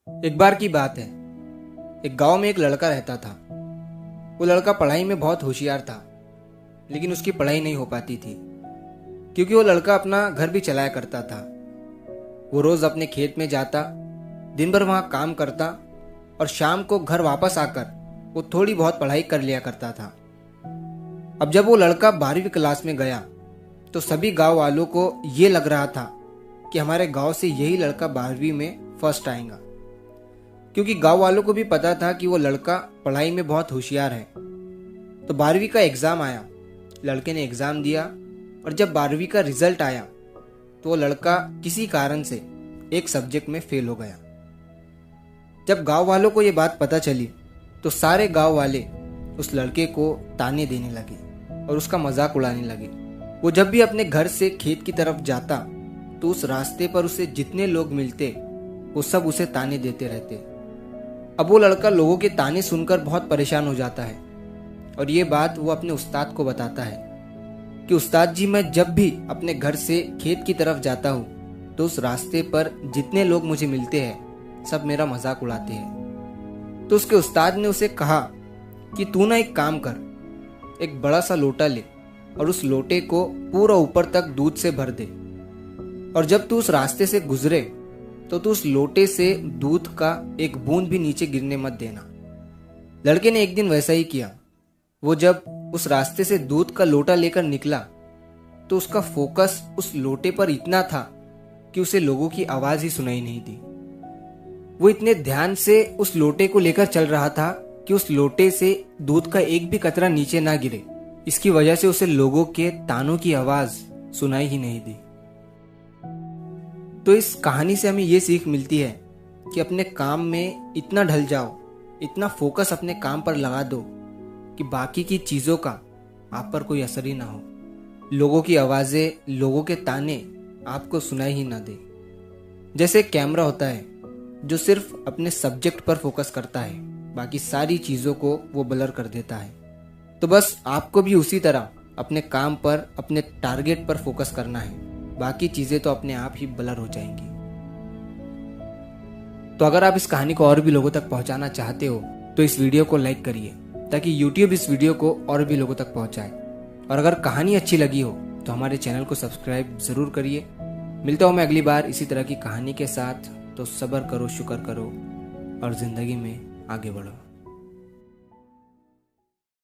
एक बार की बात है। एक गांव में एक लड़का रहता था। वो लड़का पढ़ाई में बहुत होशियार था, लेकिन उसकी पढ़ाई नहीं हो पाती थी क्योंकि वो लड़का अपना घर भी चलाया करता था। वो रोज अपने खेत में जाता, दिन भर वहां काम करता और शाम को घर वापस आकर वो थोड़ी बहुत पढ़ाई कर लिया करता था। अब जब वो लड़का 12वीं क्लास में गया तो सभी गांव वालों को ये लग रहा था कि हमारे गांव से यही लड़का 12वीं में फर्स्ट आएगा, क्योंकि गांव वालों को भी पता था कि वो लड़का पढ़ाई में बहुत होशियार है। तो 12वीं का एग्ज़ाम आया, लड़के ने एग्ज़ाम दिया और जब 12वीं का रिजल्ट आया तो वो लड़का किसी कारण से एक सब्जेक्ट में फेल हो गया। जब गांव वालों को ये बात पता चली तो सारे गांव वाले उस लड़के को ताने देने लगे और उसका मजाक उड़ाने लगे। वो जब भी अपने घर से खेत की तरफ जाता तो उस रास्ते पर उसे जितने लोग मिलते वो सब उसे ताने देते रहते। अब वो लड़का लोगों के ताने सुनकर बहुत परेशान हो जाता है और ये बात वो अपने उस्ताद को बताता है कि उस्ताद जी, मैं जब भी अपने घर से खेत की तरफ जाता हूँ तो उस रास्ते पर जितने लोग मुझे मिलते हैं सब मेरा मजाक उड़ाते हैं। तो उसके उस्ताद ने उसे कहा कि तू ना एक काम कर, एक बड़ा सा लोटा ले और उस लोटे को पूरा ऊपर तक दूध से भर दे और जब तू उस रास्ते से गुजरे तो तू उस लोटे से दूध का एक बूंद भी नीचे गिरने मत देना। लड़के ने एक दिन वैसा ही किया। वो जब उस रास्ते से दूध का लोटा लेकर निकला तो उसका फोकस उस लोटे पर इतना था कि उसे लोगों की आवाज ही सुनाई नहीं दी। वो इतने ध्यान से उस लोटे को लेकर चल रहा था कि उस लोटे से दूध का एक भी कतरा नीचे ना गिरे। इसकी वजह से उसे लोगों के तानों की आवाज सुनाई ही नहीं दी। तो इस कहानी से हमें ये सीख मिलती है कि अपने काम में इतना ढल जाओ, इतना फोकस अपने काम पर लगा दो कि बाकी की चीजों का आप पर कोई असर ही ना हो। लोगों की आवाजें, लोगों के ताने आपको सुनाई ही ना दे। जैसे एक कैमरा होता है जो सिर्फ अपने सब्जेक्ट पर फोकस करता है, बाकी सारी चीजों को वो ब्लर कर देता है। तो बस आपको भी उसी तरह अपने काम पर, अपने टारगेट पर फोकस करना है, बाकी चीजें तो अपने आप ही ब्लर हो जाएंगी। तो अगर आप इस कहानी को और भी लोगों तक पहुंचाना चाहते हो तो इस वीडियो को लाइक करिए ताकि YouTube इस वीडियो को और भी लोगों तक पहुंचाए। और अगर कहानी अच्छी लगी हो तो हमारे चैनल को सब्सक्राइब जरूर करिए। मिलता हूं मैं अगली बार इसी तरह की कहानी के साथ। तो सब्र करो, शुक्र करो और जिंदगी में आगे बढ़ो।